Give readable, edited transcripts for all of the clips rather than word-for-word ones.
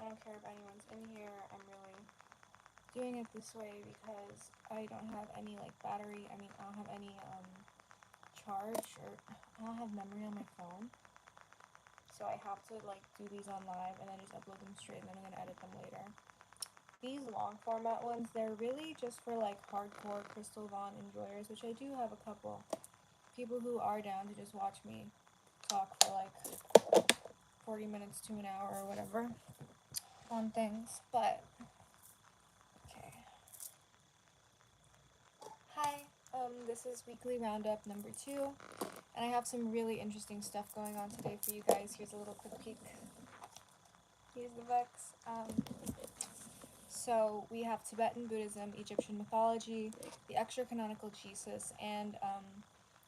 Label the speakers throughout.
Speaker 1: don't care if anyone's in here. I'm really doing it this way because I don't have any like battery. I mean, I don't have any charge, or I don't have memory on my phone. So I have to like do these on live and then just upload them straight, and then I'm gonna edit them later. These long format ones, they're really just for like hardcore Crystal Vaughn enjoyers, which I do have a couple. People who are down to just watch me talk for like 40 minutes to an hour or whatever on things, but okay. Hi, this is weekly roundup number 2, and I have some really interesting stuff going on today for you guys. Here's a little quick peek. Here's the Vex. So we have Tibetan Buddhism, Egyptian mythology, the extra-canonical Jesus, and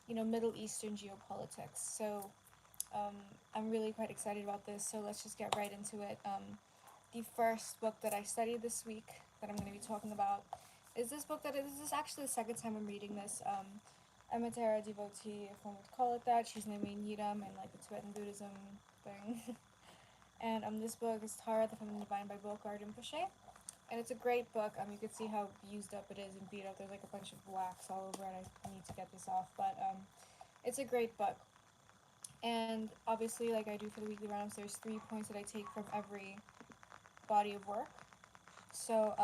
Speaker 1: Middle Eastern geopolitics. So I'm really quite excited about this, so let's just get right into it. The first book that I studied this week that I'm going to be talking about is this book this is actually the second time I'm reading this. I'm a tārā devotee, if one would call it that. She's named Yidam in like the Tibetan Buddhism thing. And this book is Tārā, the Feminine Divine by Bokar Rinpoche. And it's a great book. You can see how used up it is and beat up. There's like a bunch of wax all over it. I need to get this off, but it's a great book. And obviously, like I do for the weekly rounds, there's 3 points that I take from every body of work. So,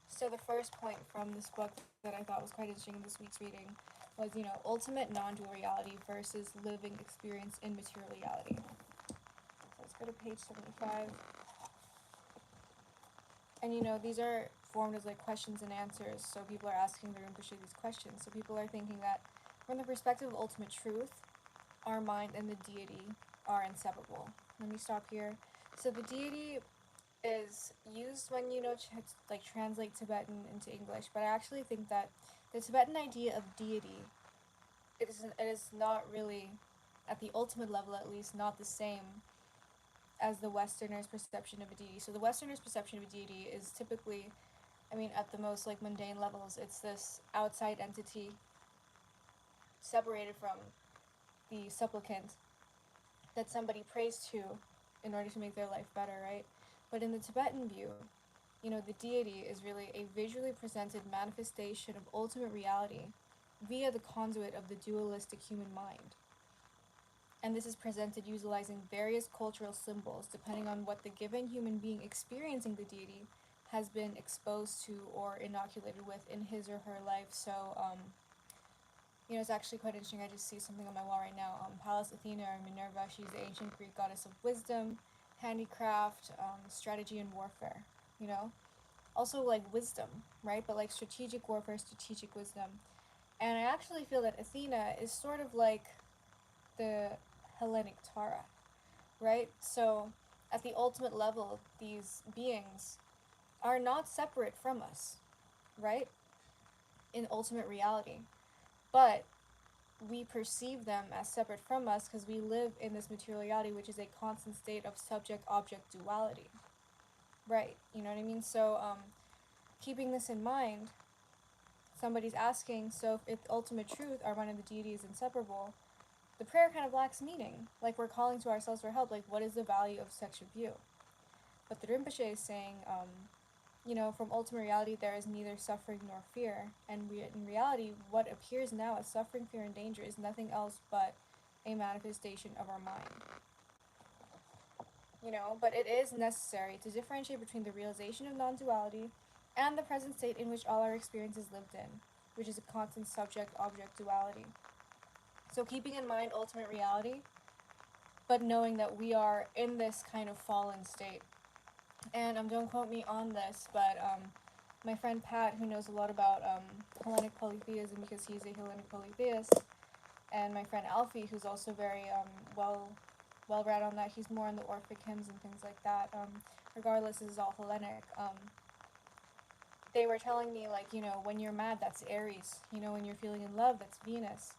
Speaker 1: So the first point from this book that I thought was quite interesting in this week's reading was, ultimate non-dual reality versus living experience in material reality. So let's go to page 75. And these are formed as like questions and answers, so people are asking the Rinpoche these questions. So people are thinking that from the perspective of ultimate truth, our mind and the deity are inseparable. Let me stop here. So the deity is used when like translate Tibetan into English, but I actually think that the Tibetan idea of deity it is not really, at the ultimate level at least, not the same as the Westerner's perception of a deity. So the Westerner's perception of a deity is typically, at the most like mundane levels, it's this outside entity separated from the supplicant that somebody prays to in order to make their life better, right? But in the Tibetan view, the deity is really a visually presented manifestation of ultimate reality via the conduit of the dualistic human mind. And this is presented utilizing various cultural symbols depending on what the given human being experiencing the deity has been exposed to or inoculated with in his or her life. So, it's actually quite interesting. I just see something on my wall right now. Pallas Athena, or Minerva, she's the ancient Greek goddess of wisdom, handicraft, strategy, and warfare, Also, like, wisdom, right? But, like, strategic warfare, strategic wisdom. And I actually feel that Athena is sort of like the Hellenic Tara, right? So, at the ultimate level, these beings are not separate from us, right? In ultimate reality. But we perceive them as separate from us because we live in this material reality, which is a constant state of subject-object duality. Right, you know what I mean? So, keeping this in mind, somebody's asking, so if ultimate truth, our mind and the deity is inseparable, the prayer kind of lacks meaning. Like, we're calling to ourselves for help. Like, what is the value of such a view? But the Rinpoche is saying, from ultimate reality, there is neither suffering nor fear. And in reality, what appears now as suffering, fear, and danger is nothing else but a manifestation of our mind. But it is necessary to differentiate between the realization of non-duality and the present state in which all our experience is lived in, which is a constant subject-object duality. So keeping in mind ultimate reality, but knowing that we are in this kind of fallen state. And don't quote me on this, but my friend Pat, who knows a lot about Hellenic polytheism because he's a Hellenic polytheist, and my friend Alfie, who's also very well read on that, he's more on the Orphic hymns and things like that. Regardless, this is all Hellenic. They were telling me, like, when you're mad, that's Aries. When you're feeling in love, that's Venus.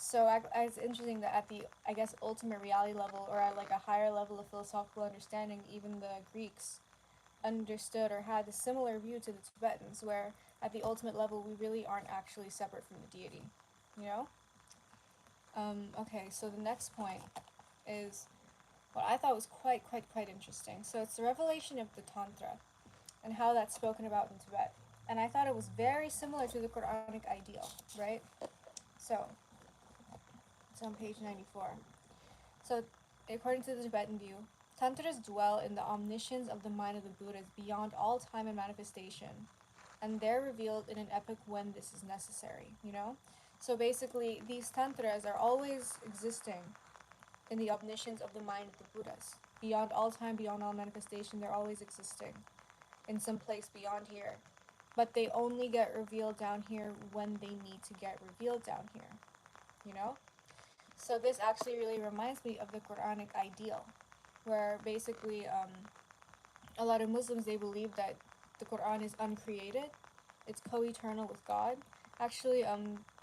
Speaker 1: So it's interesting that at the, I guess, ultimate reality level, or at like a higher level of philosophical understanding, even the Greeks understood or had a similar view to the Tibetans, where at the ultimate level, we really aren't actually separate from the deity, Okay, so the next point is what I thought was quite interesting. So it's the revelation of the Tantra and how that's spoken about in Tibet. And I thought it was very similar to the Quranic ideal, right? So it's on page 94. So, according to the Tibetan view, Tantras dwell in the omniscience of the mind of the Buddhas beyond all time and manifestation, and they're revealed in an epoch when this is necessary, you know? So basically, these Tantras are always existing in the omniscience of the mind of the Buddhas. Beyond all time, beyond all manifestation, they're always existing in some place beyond here. But they only get revealed down here when they need to get revealed down here, you know? So this actually really reminds me of the Quranic ideal, where basically a lot of Muslims, they believe that the Quran is uncreated, it's co-eternal with God. Actually,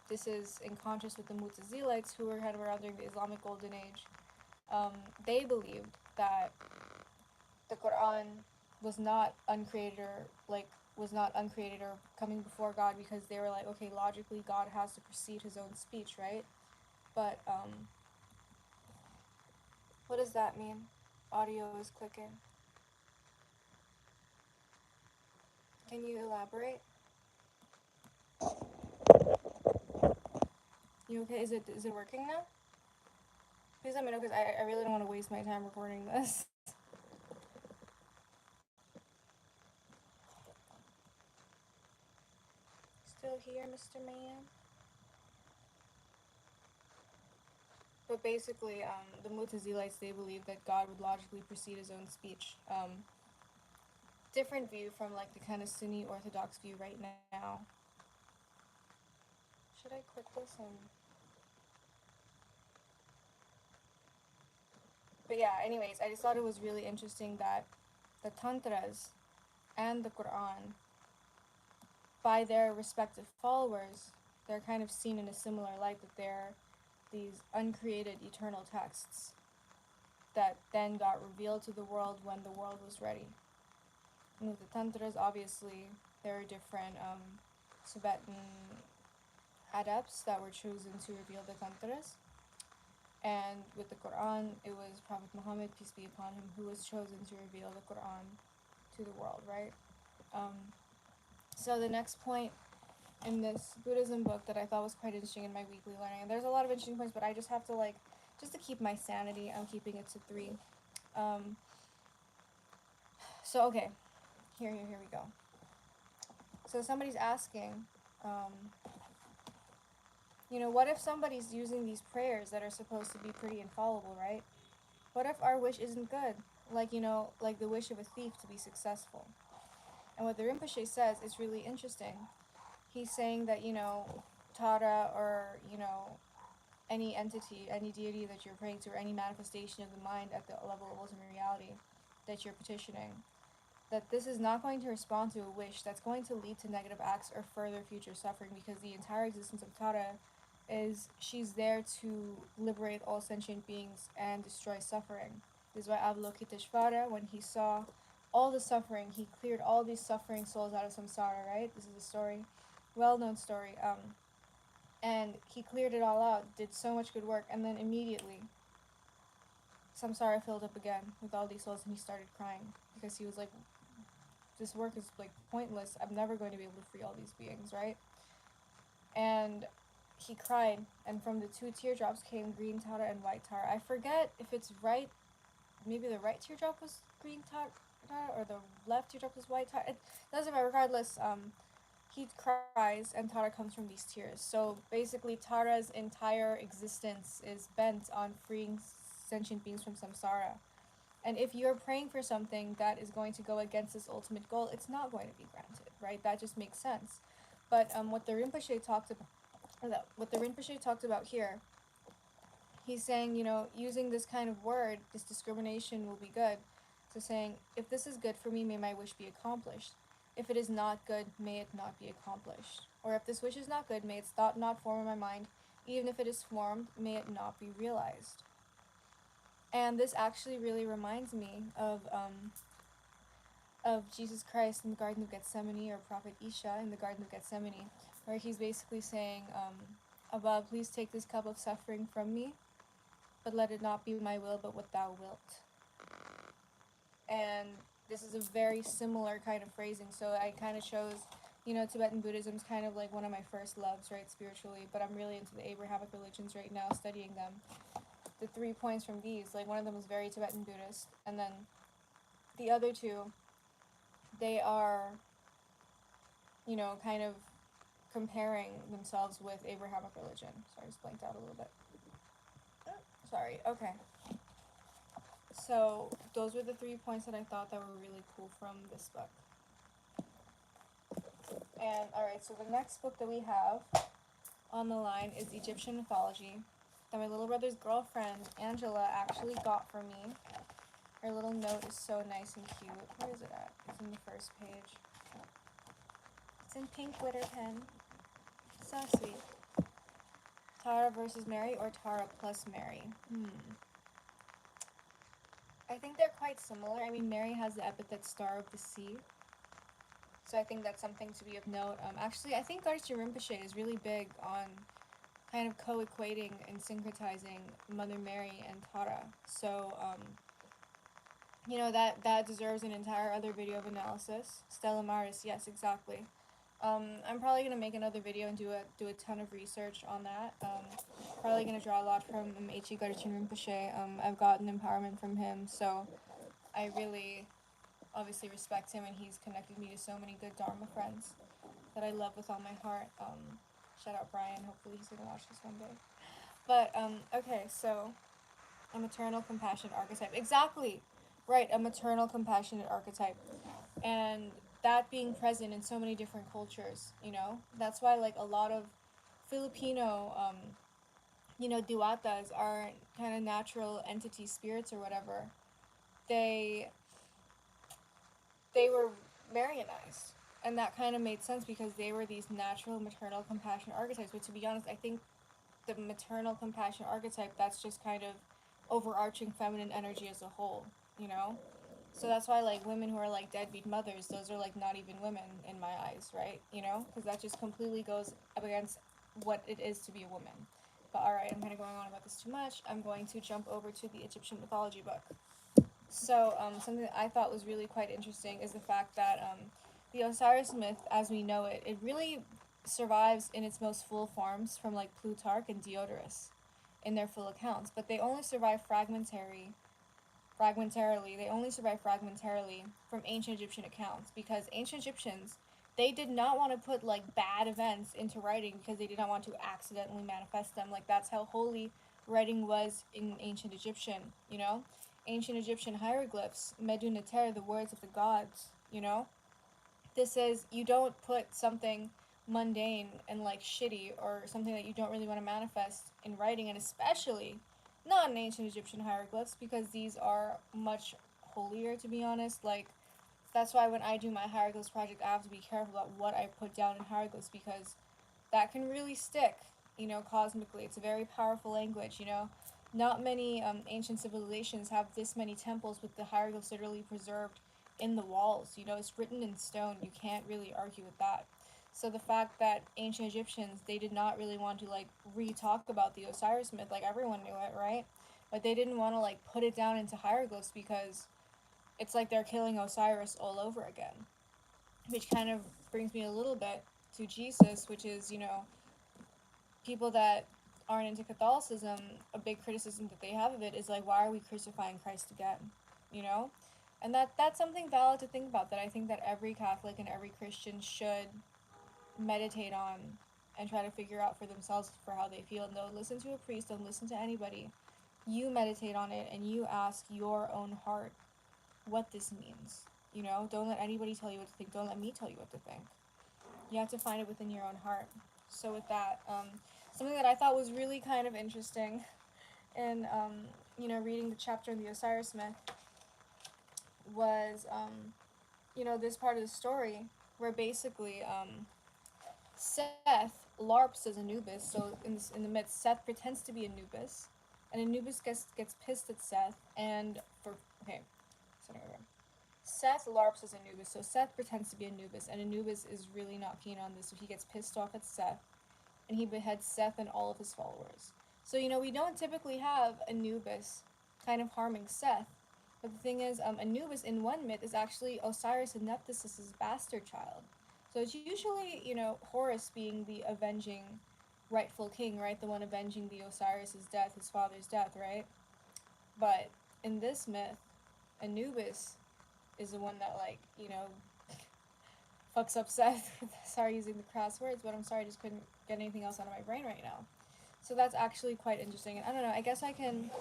Speaker 1: this is in contrast with the Mu'tazilites, who were kind of around during the Islamic Golden Age. They believed that the Quran was not uncreated or coming before God, because they were like, okay, logically God has to precede his own speech, right? But what does that mean? Audio is clicking. Can you elaborate? You okay? Is it working now? Please let me know, because I really don't want to waste my time recording this. Still here, Mr. Man? But basically, the Mu'tazilites, they believe that God would logically precede his own speech. Different view from like the kind of Sunni Orthodox view right now. Should I quit this and... But yeah, anyways, I just thought it was really interesting that the Tantras and the Quran, by their respective followers, they're kind of seen in a similar light, that they're these uncreated eternal texts that then got revealed to the world when the world was ready. And with the Tantras, obviously, there are different Tibetan adepts that were chosen to reveal the Tantras. And with the Quran, it was Prophet Muhammad, peace be upon him, who was chosen to reveal the Quran to the world, right? So the next point in this Buddhism book that I thought was quite interesting in my weekly learning, and there's a lot of interesting points, but I just have to just to keep my sanity, I'm keeping it to 3. So okay, here we go. So somebody's asking, what if somebody's using these prayers that are supposed to be pretty infallible, right? What if our wish isn't good? Like the wish of a thief to be successful. And what the Rinpoche says is really interesting. He's saying that, tārā, or, any entity, any deity that you're praying to, or any manifestation of the mind at the level of ultimate reality that you're petitioning, that this is not going to respond to a wish that's going to lead to negative acts or further future suffering, because the entire existence of tārā is she's there to liberate all sentient beings and destroy suffering. This is why Avalokiteshvara, when he saw all the suffering, he cleared all these suffering souls out of samsara, right? This is a story, well-known story. And he cleared it all out, did so much good work, and then immediately samsara filled up again with all these souls, and he started crying, because he was like, this work is like pointless, I'm never going to be able to free all these beings, right? And he cried, and from the 2 teardrops came green tārā and white tārā. I forget if it's right, maybe the right teardrop was green tārā, or the left teardrop was white tārā. It doesn't matter, regardless, he cries, and tārā comes from these tears. So basically, Tara's entire existence is bent on freeing sentient beings from samsara. And if you're praying for something that is going to go against this ultimate goal, it's not going to be granted, right? That just makes sense. But what the Rinpoche talked about here, he's saying, using this kind of word, this discrimination will be good. So saying, if this is good for me, may my wish be accomplished. If it is not good, may it not be accomplished. Or if this wish is not good, may its thought not form in my mind. Even if it is formed, may it not be realized. And this actually really reminds me of Jesus Christ in the Garden of Gethsemane, or Prophet Isha in the Garden of Gethsemane, where he's basically saying, Abba, please take this cup of suffering from me. but let it not be my will, but what thou wilt. And this is a very similar kind of phrasing, so I kind of chose, Tibetan Buddhism is kind of like one of my first loves, right, spiritually, but I'm really into the Abrahamic religions right now, studying them. The 3 points from these, like one of them is very Tibetan Buddhist, and then the other two, they are, kind of comparing themselves with Abrahamic religion. Sorry, I just blanked out a little bit. Sorry, okay. So those were the 3 points that I thought that were really cool from this book. And alright, so the next book that we have on the line is Egyptian mythology that my little brother's girlfriend, Angela, actually got for me. Her little note is so nice and cute. Where is it at? It's in the first page. It's in pink glitter pen. So sweet. Tārā versus Mary or Tārā plus Mary? I think they're quite similar. I mean, Mary has the epithet Star of the Sea. So I think that's something to be of note. Actually, I think Garchi Rinpoche is really big on kind of co-equating and syncretizing Mother Mary and Tārā. So, that deserves an entire other video of analysis. Stella Maris, yes, exactly. I'm probably going to make another video and do a ton of research on that. Probably going to draw a lot from Eichi Garchi Rinpoche. I've gotten empowerment from him, so I really obviously respect him, and he's connected me to so many good Dharma friends that I love with all my heart. Shout out Brian, hopefully he's going to watch this one day. But, okay, so a maternal compassionate archetype. Exactly! Right, a maternal compassionate archetype. And that being present in so many different cultures, that's why, like, a lot of Filipino, diwatas are kind of natural entity spirits or whatever. They were Marianized, and that kind of made sense because they were these natural maternal compassionate archetypes. But to be honest, I think the maternal compassionate archetype, that's just kind of overarching feminine energy as a whole, So that's why, like, women who are, like, deadbeat mothers, those are, like, not even women in my eyes, right? Because that just completely goes up against what it is to be a woman. But alright, I'm kind of going on about this too much. I'm going to jump over to the Egyptian mythology book. So, something that I thought was really quite interesting is the fact that the Osiris myth, as we know it, it really survives in its most full forms from, like, Plutarch and Diodorus in their full accounts, but they only survive fragmentarily from ancient Egyptian accounts, because ancient Egyptians, they did not want to put, like, bad events into writing because they did not want to accidentally manifest them. Like, that's how holy writing was in ancient Egyptian, Ancient Egyptian hieroglyphs, Medu Neter, the words of the gods, This is, you don't put something mundane and, like, shitty or something that you don't really want to manifest in writing, and especially not in ancient Egyptian hieroglyphs, because these are much holier, to be honest. Like, that's why when I do my hieroglyphs project, I have to be careful about what I put down in hieroglyphs, because that can really stick, cosmically. It's a very powerful language, Not many ancient civilizations have this many temples with the hieroglyphs literally preserved in the walls. It's written in stone. You can't really argue with that. So the fact that ancient Egyptians, they did not really want to, like, re-talk about the Osiris myth, like, everyone knew it, right? But they didn't want to, like, put it down into hieroglyphs because it's like they're killing Osiris all over again. Which kind of brings me a little bit to Jesus, which is, people that aren't into Catholicism, a big criticism that they have of it is, like, why are we crucifying Christ again? And that's something valid to think about, that I think that every Catholic and every Christian should meditate on and try to figure out for themselves for how they feel. And don't listen to a priest, don't listen to anybody. You meditate on it and you ask your own heart what this means. Don't let anybody tell you what to think. Don't let me tell you what to think. You have to find it within your own heart. So with that, something that I thought was really kind of interesting in, reading the chapter in the Osiris myth was, this part of the story where basically, Seth LARPs as Anubis. So in the myth, Seth pretends to be Anubis, and Anubis gets pissed at Seth, and Seth LARPs as Anubis. So Seth pretends to be Anubis, and Anubis is really not keen on this, so he gets pissed off at Seth, and he beheads Seth and all of his followers. So, we don't typically have Anubis kind of harming Seth. But the thing is, Anubis in one myth is actually Osiris and Nephthys' bastard child. So it's usually, Horus being the avenging rightful king, right? The one avenging the Osiris' death, his father's death, right? But in this myth, Anubis is the one that, like, fucks up Seth. Sorry using the crass words, but I'm sorry, I just couldn't get anything else out of my brain right now. So that's actually quite interesting. And I don't know, I guess I can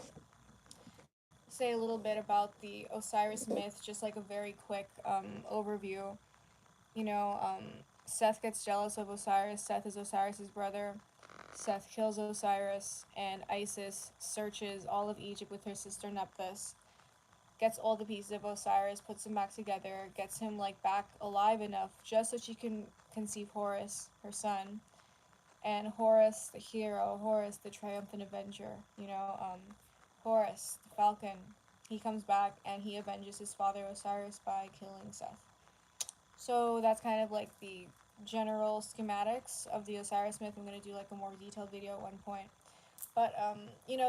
Speaker 1: say a little bit about the Osiris myth, just like a very quick overview. You know, um, Seth gets jealous of Osiris. Seth is Osiris's brother. Seth kills Osiris, and Isis searches all of Egypt with her sister Nephthys, gets all the pieces of Osiris, puts them back together, gets him like back alive enough just so she can conceive Horus, her son. And Horus, the hero, Horus, the triumphant avenger, Horus, the falcon, he comes back and he avenges his father Osiris by killing Seth. So that's kind of like the general schematics of the Osiris myth. I'm going to do like a more detailed video at one point. But,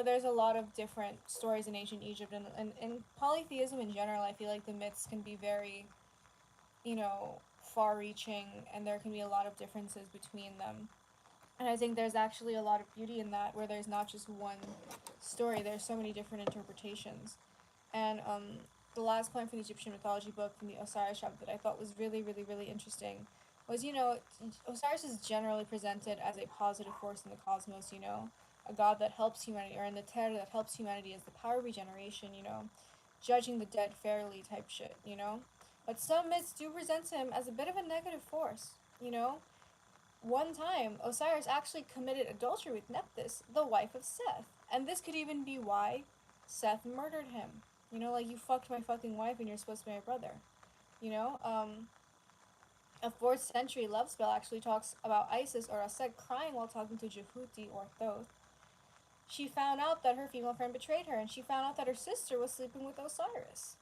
Speaker 1: there's a lot of different stories in ancient Egypt, and polytheism in general, I feel like the myths can be very, far reaching, and there can be a lot of differences between them. And I think there's actually a lot of beauty in that, where there's not just one story, there's so many different interpretations. And the last point from the Egyptian mythology book, from the Osiris chapter, that I thought was really, really, really interesting was, Osiris is generally presented as a positive force in the cosmos, a god that helps humanity, or in the tārā that helps humanity as the power of regeneration, judging the dead fairly type shit, But some myths do present him as a bit of a negative force. One time, Osiris actually committed adultery with Nephthys, the wife of Seth. And this could even be why Seth murdered him. Like, you fucked my fucking wife and you're supposed to be my brother. You know? A 4th century love spell actually talks about Isis or Aset crying while talking to Jehuti or Thoth. She found out that her female friend betrayed her, and she found out that her sister was sleeping with Osiris.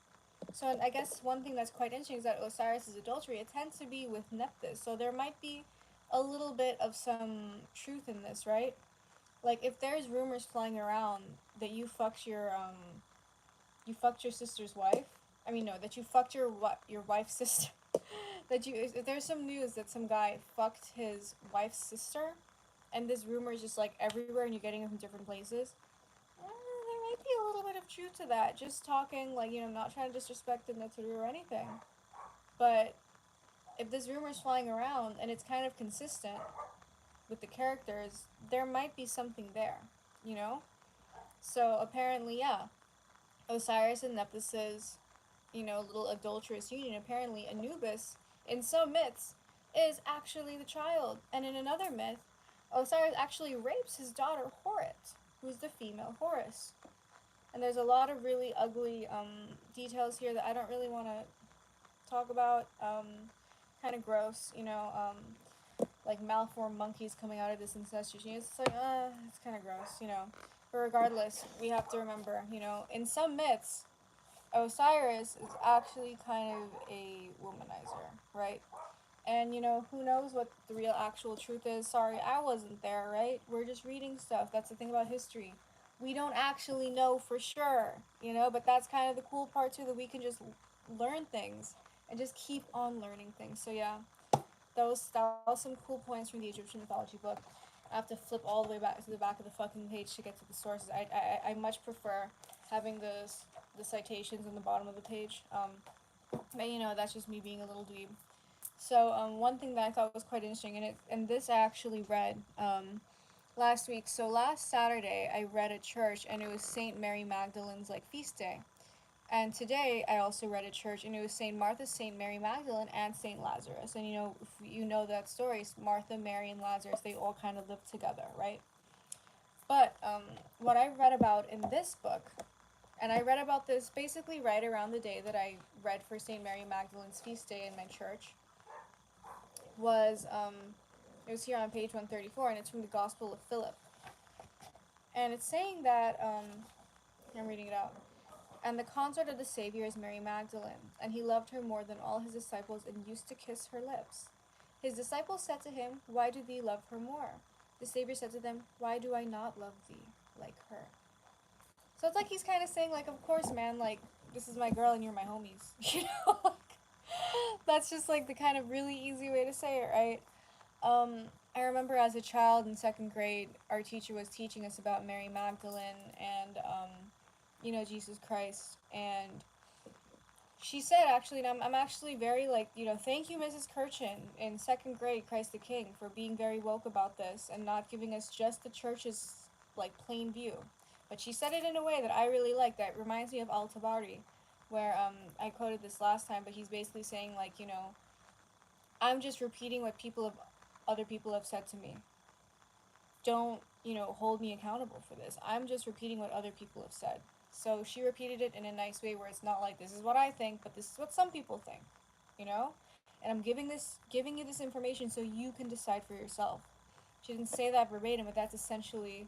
Speaker 1: So I guess one thing that's quite interesting is that Osiris' adultery, it tends to be with Nephthys. So there might be a little bit of some truth in this, right? Like, if there's rumors flying around that you fucked your sister's wife. I mean, no, that you fucked your wife's sister. If there's some news that some guy fucked his wife's sister, and this rumor is just like everywhere, and you're getting it from different places, there might be a little bit of truth to that. Just talking, like, not trying to disrespect the Neturu or anything, but if this rumor is flying around and it's kind of consistent with the characters, there might be something there, you know? So apparently, yeah, Osiris and Nephthys' little adulterous union, apparently Anubis, in some myths, is actually the child. And in another myth, Osiris actually rapes his daughter Horus, who's the female Horus. And there's a lot of really ugly details here that I don't really want to talk about. Kind of gross, like malformed monkeys coming out of this incestuous union. It's like, it's kind of gross. But regardless, we have to remember, in some myths, Osiris is actually kind of a womanizer, right? And, who knows what the real actual truth is. Sorry, I wasn't there, right? We're just reading stuff. That's the thing about history. We don't actually know for sure, but that's kind of the cool part too, that we can just learn things and just keep on learning things. So yeah, that was some cool points from the Egyptian mythology book. I have to flip all the way back to the back of the fucking page to get to the sources. I much prefer having the citations on the bottom of the page. But that's just me being a little dweeb. So one thing that I thought was quite interesting, and this I actually read last week. So last Saturday I read at church, and it was Saint Mary Magdalene's like feast day. And today I also read at church, and it was Saint Martha, Saint Mary Magdalene, and Saint Lazarus. And if you know that story, Martha, Mary, and Lazarus, they all kind of lived together, right? But what I read about in this book, and I read about this basically right around the day that I read for Saint Mary Magdalene's feast day in my church, was it was here on page 134, and it's from the Gospel of Philip. And it's saying that, I'm reading it out. And the consort of the Savior is Mary Magdalene, and he loved her more than all his disciples and used to kiss her lips. His disciples said to him, "Why do thee love her more?" The Savior said to them, "Why do I not love thee? like her. So it's like he's kind of saying, like, of course, man, like, this is my girl and you're my homies. You know? That's just, like, the kind of really easy way to say it, right? I remember as a child in second grade, our teacher was teaching us about Mary Magdalene and, Jesus Christ. And she said, actually, and I'm actually very, like, thank you, Mrs. Kirchen, in second grade, Christ the King, for being very woke about this and not giving us just the church's, like, plain view. But she said it in a way that I really like, that reminds me of Al-Tabari, where, I quoted this last time, but he's basically saying, like, I'm just repeating what other people have said to me. Don't, hold me accountable for this. I'm just repeating what other people have said. So she repeated it in a nice way where it's not like, this is what I think, but this is what some people think, you know? And I'm giving you this information so you can decide for yourself. She didn't say that verbatim, but that's essentially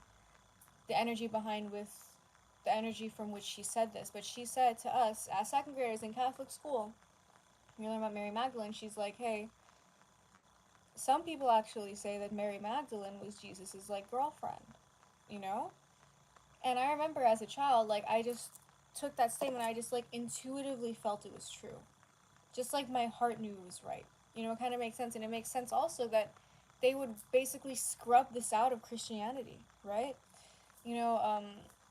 Speaker 1: the energy the energy from which she said this. But she said to us, as second graders in Catholic school, we learn about Mary Magdalene, she's like, hey, some people actually say that Mary Magdalene was Jesus's, like, girlfriend, you know? And I remember as a child, like, I just took that statement, I just, like, intuitively felt it was true. Just like my heart knew it was right. It kind of makes sense. And it makes sense also that they would basically scrub this out of Christianity, right?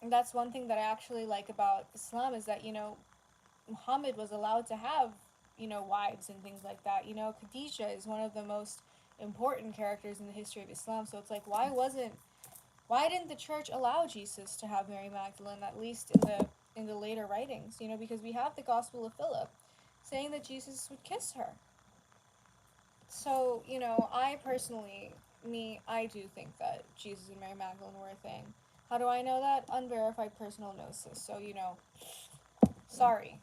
Speaker 1: That's one thing that I actually like about Islam is that, Muhammad was allowed to have, wives and things like that. Khadijah is one of the most important characters in the history of Islam. So it's like, why didn't the church allow Jesus to have Mary Magdalene, at least in the later writings? Because we have the Gospel of Philip saying that Jesus would kiss her. So, I personally, I do think that Jesus and Mary Magdalene were a thing. How do I know that? Unverified personal gnosis. So, sorry,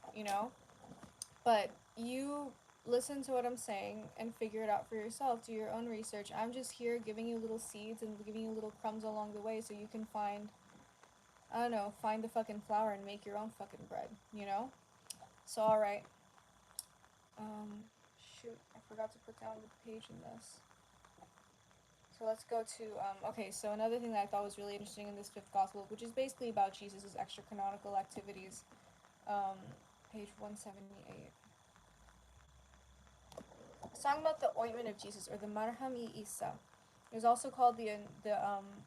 Speaker 1: But you listen to what I'm saying and figure it out for yourself. Do your own research. I'm just here giving you little seeds and giving you little crumbs along the way so you can find the fucking flour and make your own fucking bread, So, alright. Shoot, I forgot to put down the page in this. So let's go to, okay, so another thing that I thought was really interesting in this fifth gospel, which is basically about Jesus' extra canonical activities, page 178. It's talking about the ointment of Jesus, or the marham-i-Isa. It was also called the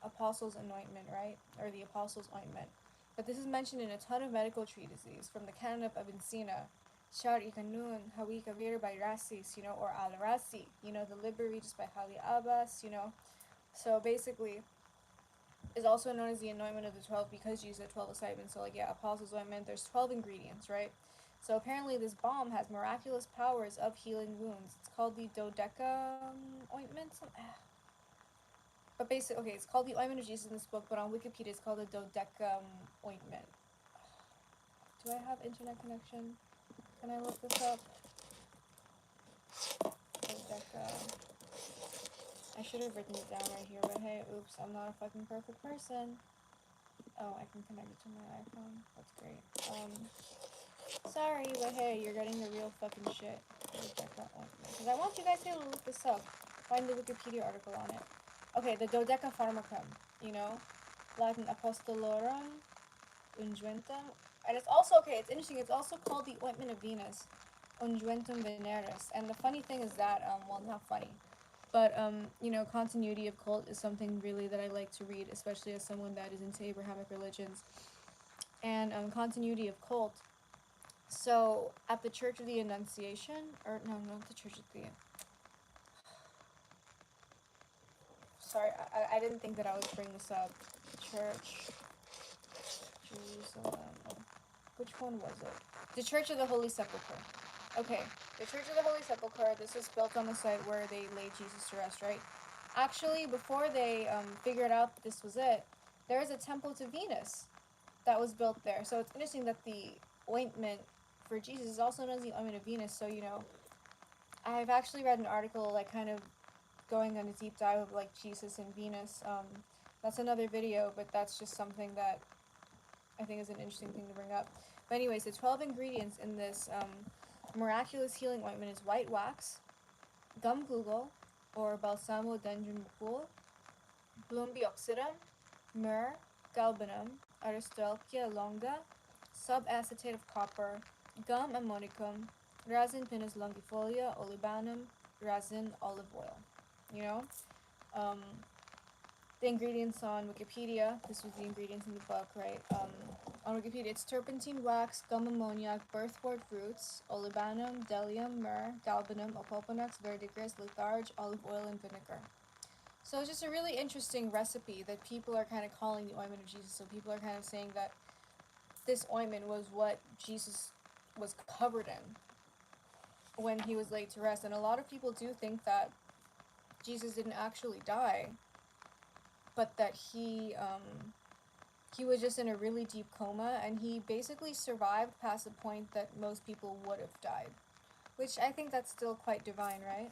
Speaker 1: apostles' anointment, right? Or the apostles' ointment. But this is mentioned in a ton of medical treatises, from the Canon of Avicenna, Shari Kanun, Hawi Kabir by Rasis, or Al-Rasi, the Liber Regis by Hali Abbas, So basically, is also known as the anointment of the 12 because Jesus had 12 disciples. So, like, yeah, apostles' ointment, there's 12 ingredients, right? So apparently this balm has miraculous powers of healing wounds. It's called the Dodeca ointment. But basically, okay, it's called the ointment of Jesus in this book, but on Wikipedia it's called the Dodeca ointment. Do I have internet connection? Can I look this up? Dodeca. I should have written it down right here, but hey, oops, I'm not a fucking perfect person. Oh, I can connect it to my iPhone. That's great. Sorry, but hey, you're getting the real fucking shit. Because I want you guys to be able to look this up. Find the Wikipedia article on it. Okay, the Dodeca Pharmacum, Latin Apostolorum Unguentum. And it's also, okay, it's interesting, it's also called the ointment of Venus, Unguentum Veneris. And the funny thing is that, well, not funny, but, continuity of cult is something really that I like to read, especially as someone that is into Abrahamic religions. And, continuity of cult. So, at the Church of the Annunciation, or no, not the Church of the... Sorry, I didn't think that I would bring this up. Church, Jerusalem, which one was it? The Church of the Holy Sepulchre. Okay, the Church of the Holy Sepulchre, this is built on the site where they laid Jesus to rest, right? Actually, before they figured out that this was it, there is a temple to Venus that was built there. So it's interesting that the ointment for Jesus is also known as the ointment of Venus. So, I've actually read an article, like, kind of going on a deep dive of, like, Jesus and Venus. That's another video, but that's just something that I think is an interesting thing to bring up. But anyways, the 12 ingredients in this miraculous healing ointment is white wax, gum glugel, or balsamo dendron mukul, bloom bioxidum, myrrh, galbanum, aristolochia longa, subacetate of copper, gum ammonicum, resin pinus longifolia, olibanum, resin olive oil. You know, um, the ingredients on Wikipedia. This was the ingredients in the book, right? On Wikipedia, it's turpentine, wax, gum ammoniac, birthwort roots, olibanum, bdellium, myrrh, galbanum, opoponax, verdigris, litharge, olive oil, and vinegar. So it's just a really interesting recipe that people are kind of calling the ointment of Jesus. So people are kind of saying that this ointment was what Jesus was covered in when he was laid to rest. And a lot of people do think that Jesus didn't actually die, but that he was just in a really deep coma, and he basically survived past the point that most people would have died, which I think that's still quite divine, right?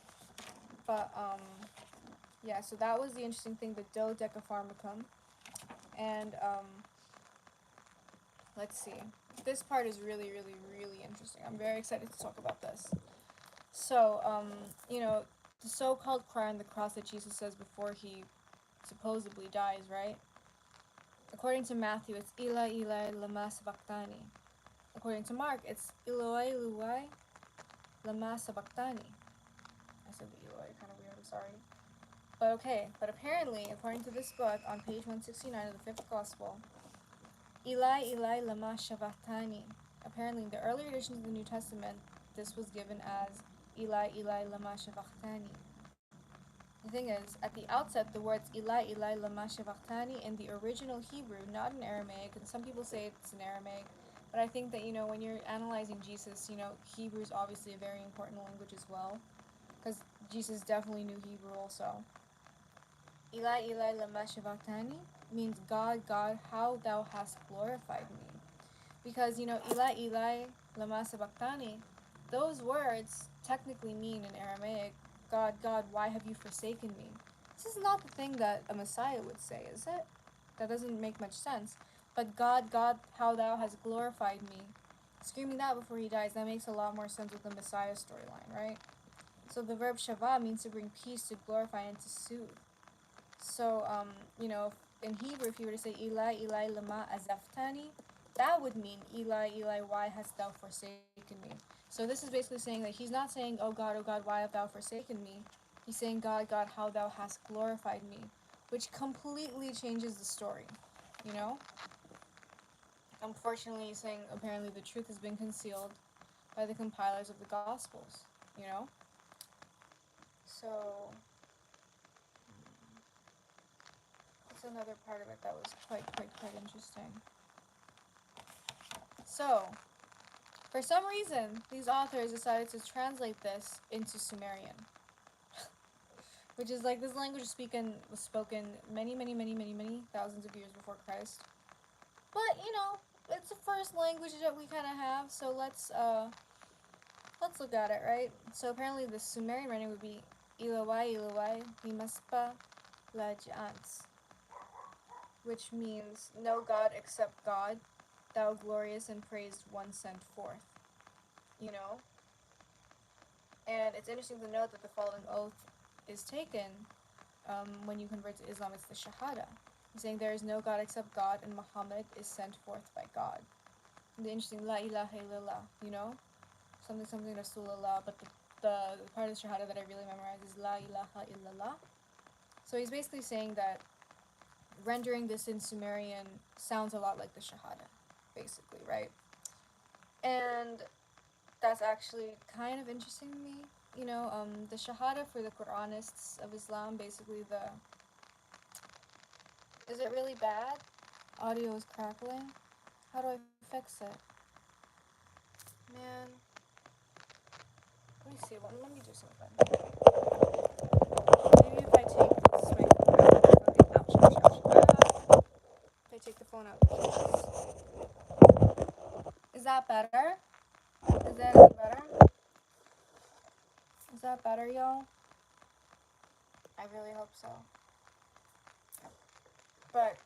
Speaker 1: But yeah, so that was the interesting thing, the dodecapharmacum. And let's see, this part is really, really, really interesting. I'm very excited to talk about this. So you know, the so-called cry on the cross that Jesus says before he supposedly dies, right? According to Matthew, it's Eli, Eli, lama sabachthani. According to Mark, it's Eloi, Eloi, lama sabachthani. I said the Eloi, kind of weird, I'm sorry. But okay, but apparently, according to this book, on page 169 of the Fifth Gospel, Eli, Eli, lama sabachthani. Apparently, in the earlier editions of the New Testament, this was given as Eli, Eli, lama sabachthani. The thing is, at the outset, the words Eli, Eli, lama sabachthani in the original Hebrew, not in Aramaic, and some people say it's in Aramaic, but I think that, you know, when you're analyzing Jesus, you know, Hebrew is obviously a very important language as well, because Jesus definitely knew Hebrew also. Eli, Eli, lama sabachthani means, God, God, how thou hast glorified me. Because, you know, Eli, Eli, lama sabachthani, those words technically mean in Aramaic, God, God, why have you forsaken me? This is not the thing that a Messiah would say, is it? That doesn't make much sense. But God, God, how thou hast glorified me. Screaming that before he dies, that makes a lot more sense with the Messiah storyline, right? So the verb shava means to bring peace, to glorify, and to soothe. So, you know, in Hebrew, if you were to say Eli, Eli, lama azaftani, that would mean Eli, Eli, why hast thou forsaken me? So this is basically saying that he's not saying, oh God, why have thou forsaken me? He's saying, God, God, how thou hast glorified me, which completely changes the story, you know? Unfortunately, he's saying apparently the truth has been concealed by the compilers of the Gospels, you know? So, that's another part of it that was quite interesting. So, for some reason, these authors decided to translate this into Sumerian, which is like this language was spoken many thousands of years before Christ. But you know, it's the first language that we kind of have, so let's look at it, right? So apparently, the Sumerian writing would be Ilawai Ilawai Himaspa Lajans, which means no God except God, thou glorious and praised one sent forth. You know? And it's interesting to note that the following oath is taken when you convert to Islam. It's the Shahada, saying there is no God except God, and Muhammad is sent forth by God. And the interesting La ilaha illallah, you know, something Rasulullah, but the part of the Shahada that I really memorized is La ilaha illallah. So he's basically saying that rendering this in Sumerian sounds a lot like the Shahada, basically, right? And that's actually kind of interesting to me. You know, the Shahada for the Quranists of Islam, basically is it really bad? Audio is crackling. How do I fix it? Man. Let me see. Let me do something. Maybe if I take this if I take the phone out. Is that better? Is that any better? Is that better, y'all? I really hope so. But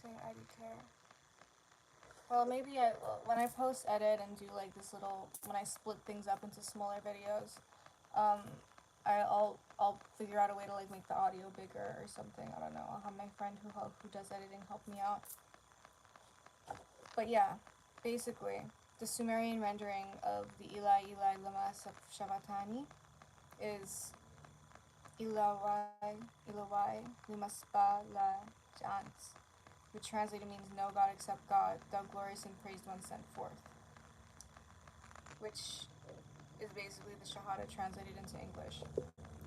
Speaker 1: saying I do care. Well, maybe when I post edit and do like this little, when I split things up into smaller videos, I'll figure out a way to like make the audio bigger or something. I don't know. I'll have my friend who does editing help me out. But yeah, basically, the Sumerian rendering of the Ilai Ilai Lama Shavatani is Ilawai Lumaspa La Jans, which translated means no God except God, thou glorious and praised one sent forth, which is basically the Shahada translated into English.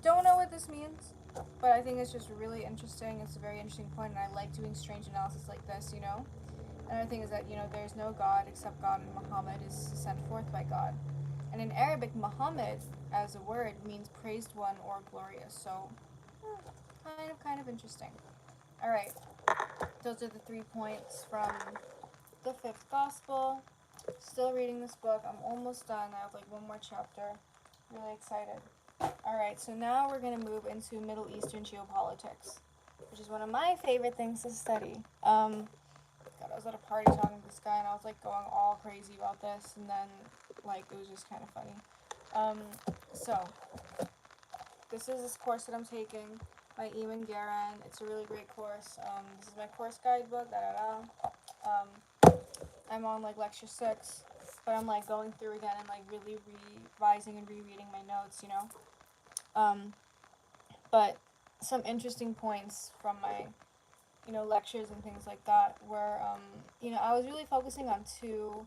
Speaker 1: Don't know what this means, but I think it's just really interesting. It's a very interesting point, and I like doing strange analysis like this, you know? Another thing is that, you know, there's no God except God, and Muhammad is sent forth by God. And in Arabic, Muhammad, as a word, means praised one or glorious, so kind of interesting. Alright, those are the 3 points from the 5th Gospel. Still reading this book. I'm almost done. I have like one more chapter. Really excited. Alright, so now we're going to move into Middle Eastern geopolitics, which is one of my favorite things to study. God, I was at a party talking to this guy and I was like going all crazy about this, and then like it was just kind of funny. So this is this course that I'm taking by Eamon Garan. It's a really great course. This is my course guidebook. I'm on like lecture 6, but I'm like going through again and like really revising and rereading my notes, you know. But some interesting points from my, you know, lectures and things like that were, you know, I was really focusing on 2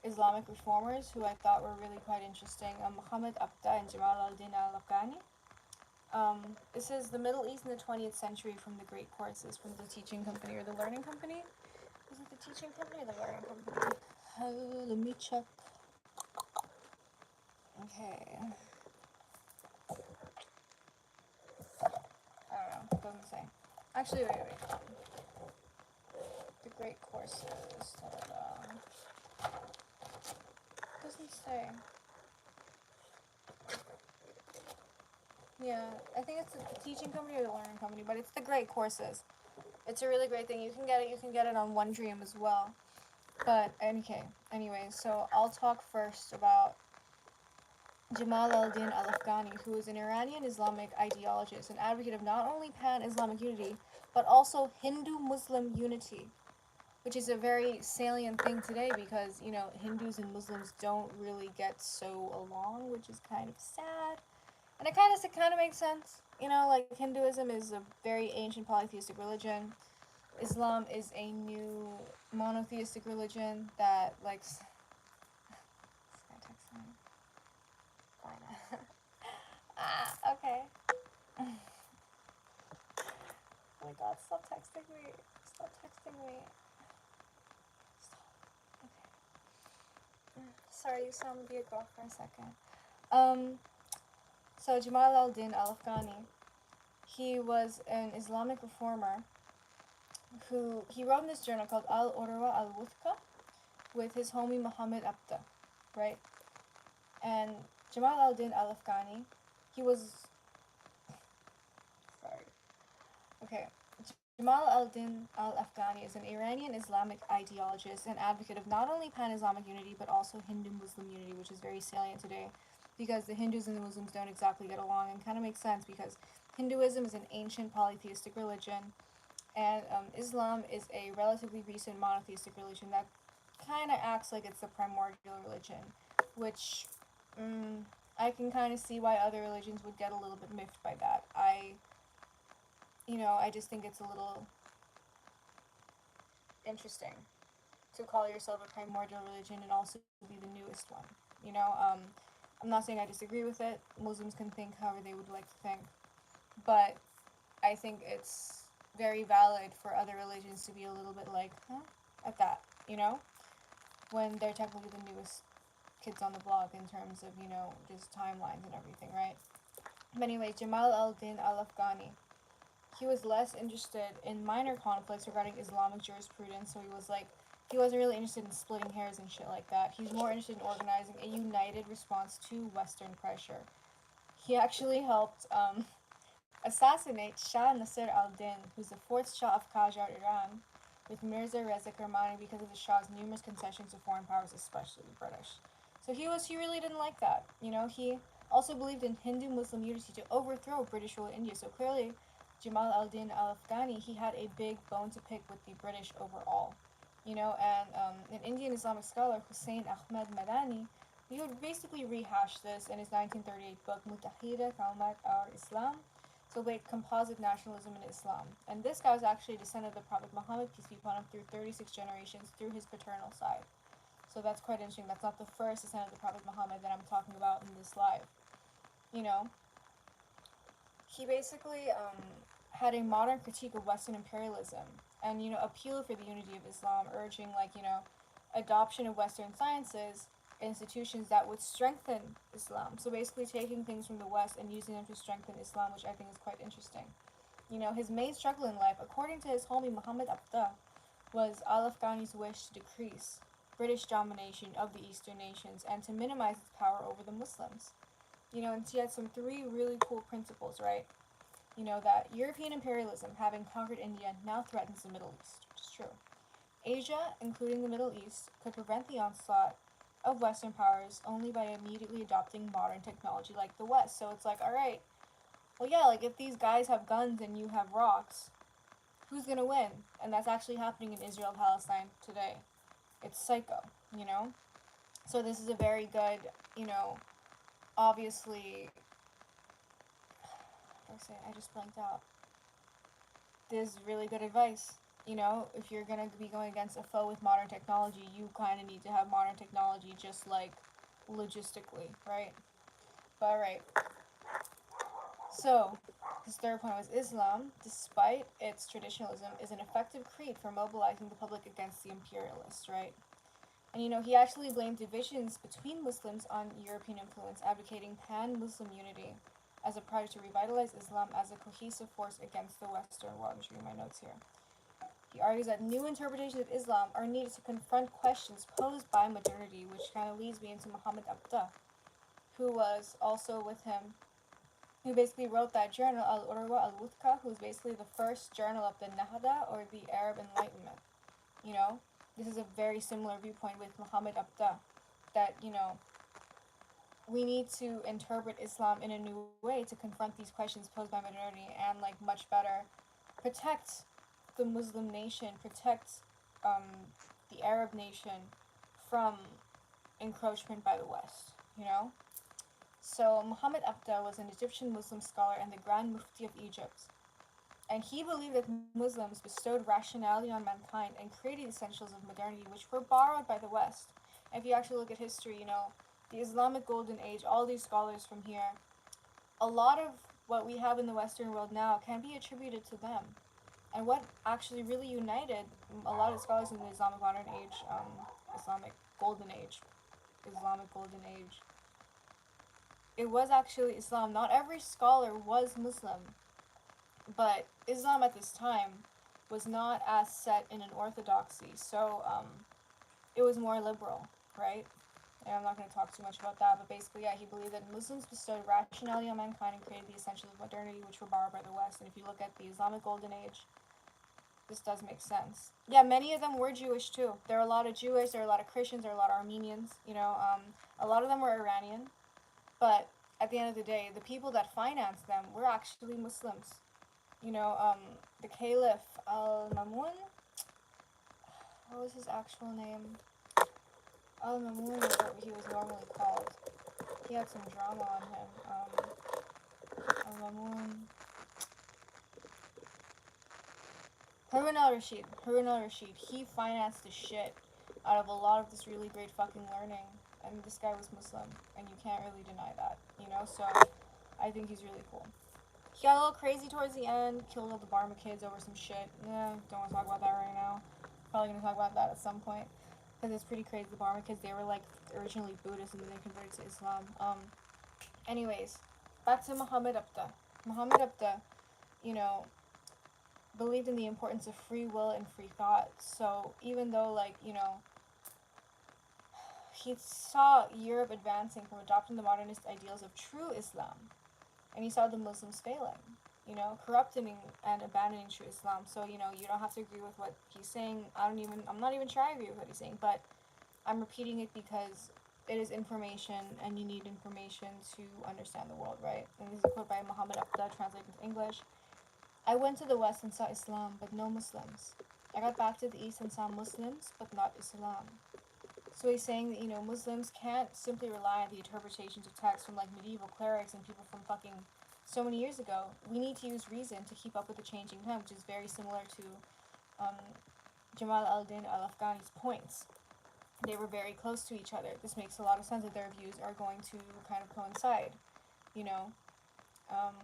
Speaker 1: Islamic reformers who I thought were really quite interesting, Muhammad Abda and Jamal al-Din al-Afghani. This is the Middle East in the 20th century from the Great Courses, from the Teaching Company or the Learning Company. Is it the Teaching Company or the Learning Company? Let me check. Okay. I don't know. It doesn't say. Actually, wait. The Great Courses. Doesn't say. Yeah, I think it's the Teaching Company or the Learning Company, but it's the Great Courses. It's a really great thing. You can get it on OneDream as well. But okay, anyway, so I'll talk first about Jamal al-Din al-Afghani, who is an Iranian Islamic ideologist and advocate of not only pan-Islamic unity, but also Hindu-Muslim unity, which is a very salient thing today because, you know, Hindus and Muslims don't really get so along, which is kind of sad. And it kind of makes sense. You know, like Hinduism is a very ancient polytheistic religion. Islam is a new monotheistic religion that likes. This guy texting me. Fine. Okay. Oh my god, stop texting me. Stop texting me. Stop. Okay. Sorry, you saw me be a girl for a second. So Jamal al-Din al-Afghani, he was an Islamic reformer who, he wrote in this journal called Al-Urwa al-Wuthqa with his homie Muhammad Abda, right? And Jamal al-Din al-Afghani, he was, sorry, okay, Jamal al-Din al-Afghani is an Iranian Islamic ideologist and advocate of not only pan-Islamic unity, but also Hindu-Muslim unity, which is very salient today, because the Hindus and the Muslims don't exactly get along, and kind of makes sense because Hinduism is an ancient polytheistic religion, and Islam is a relatively recent monotheistic religion that kind of acts like it's the primordial religion, which I can kind of see why other religions would get a little bit miffed by that. I just think it's a little interesting to call yourself a primordial religion and also be the newest one. I'm not saying I disagree with it. Muslims can think however they would like to think, but I think it's very valid for other religions to be a little bit like, huh, at that, when they're technically the newest kids on the block in terms of, just timelines and everything, right? But anyway, Jamal al-Din al-Afghani, he was less interested in minor conflicts regarding Islamic jurisprudence, so he wasn't really interested in splitting hairs and shit like that. He's more interested in organizing a united response to Western pressure. He actually helped assassinate Shah Nasser al-Din, who's the 4th Shah of Qajar, Iran, with Mirza Reza Kermani because of the Shah's numerous concessions to foreign powers, especially the British. So he really didn't like that. also believed in Hindu-Muslim unity to overthrow British rule in India. So clearly, Jamal al-Din al-Afghani, he had a big bone to pick with the British overall. And an Indian Islamic scholar, Hussein Ahmed Madani, he would basically rehash this in his 1938 book, Mutahida Kalmat al-Islam, so like composite nationalism in Islam. And this guy was actually a descendant of the Prophet Muhammad, peace be upon him, through 36 generations through his paternal side. So that's quite interesting. That's not the first descendant of the Prophet Muhammad that I'm talking about in this live. You know, he basically had a modern critique of Western imperialism and, appeal for the unity of Islam, urging, adoption of Western sciences, institutions that would strengthen Islam. So basically taking things from the West and using them to strengthen Islam, which I think is quite interesting. His main struggle in life, according to his homie Muhammad Abda, was al-Afghani's wish to decrease British domination of the Eastern nations and to minimize its power over the Muslims. And he had some three really cool principles, right? That European imperialism, having conquered India, now threatens the Middle East, which is true. Asia, including the Middle East, could prevent the onslaught of Western powers only by immediately adopting modern technology like the West. So it's like, alright, well, yeah, if these guys have guns and you have rocks, who's gonna win? And that's actually happening in Israel, Palestine today. It's psycho, So this is a very good, obviously, I just blanked out. This is really good advice. If you're gonna be going against a foe with modern technology, you kind of need to have modern technology, just logistically, right? But alright. So, his third point was Islam, despite its traditionalism, is an effective creed for mobilizing the public against the imperialists, right? And he actually blamed divisions between Muslims on European influence, advocating pan-Muslim unity as a project to revitalize Islam as a cohesive force against the Western world. I'm just reading my notes here. He argues that new interpretations of Islam are needed to confront questions posed by modernity, which kind of leads me into Muhammad Abda, who was also with him, who basically wrote that journal, Al-Urwa al-Wuthqa, who's basically the first journal of the Nahda, or the Arab Enlightenment. This is a very similar viewpoint with Muhammad Abda, that, we need to interpret Islam in a new way to confront these questions posed by modernity and, much better protect the Muslim nation, protect the Arab nation from encroachment by the West, So Muhammad Abda was an Egyptian Muslim scholar and the Grand Mufti of Egypt. And he believed that Muslims bestowed rationality on mankind and created essentials of modernity, which were borrowed by the West. And if you actually look at history, the Islamic Golden Age, all these scholars from here, a lot of what we have in the Western world now can be attributed to them. And what actually really united a lot of scholars in the Islamic Modern Age, Islamic Golden Age, it was actually Islam. Not every scholar was Muslim, but Islam at this time was not as set in an orthodoxy, so it was more liberal, right? And I'm not going to talk too much about that, but basically, yeah, he believed that Muslims bestowed rationality on mankind and created the essentials of modernity, which were borrowed by the West. And if you look at the Islamic Golden Age, this does make sense. Yeah, many of them were Jewish too. There are a lot of Jewish, there are a lot of Christians, there are a lot of Armenians, a lot of them were Iranian, but at the end of the day, the people that financed them were actually Muslims. The Caliph Al-Mamun, what was his actual name? Al-Mamun was what he was normally called. He had some drama on him. Al-Mamun. Harun al-Rashid. He financed the shit out of a lot of this really great fucking learning. And this guy was Muslim. And you can't really deny that, So, I think he's really cool. He got a little crazy towards the end. Killed all the Barma kids over some shit. Don't want to talk about that right now. Probably going to talk about that at some point. Because it's pretty crazy. The Barma kids, they were originally Buddhist and then they converted to Islam. Anyways, back to Muhammad Abda. Muhammad Abda, believed in the importance of free will and free thought. So even though, he saw Europe advancing from adopting the modernist ideals of true Islam, and he saw the Muslims failing, corrupting and abandoning true Islam. So, you don't have to agree with what he's saying. I'm not even sure I agree with what he's saying, but I'm repeating it because it is information, and you need information to understand the world, right? And this is a quote by Muhammad Abda, translated into English. I went to the West and saw Islam, but no Muslims. I got back to the East and saw Muslims, but not Islam. So he's saying that, Muslims can't simply rely on the interpretations of texts from like medieval clerics and people from fucking so many years ago. We need to use reason to keep up with the changing time, which is very similar to um, Jamal al-Din al-Afghani's points. They were very close to each other. This makes a lot of sense that their views are going to kind of coincide, you know. Um,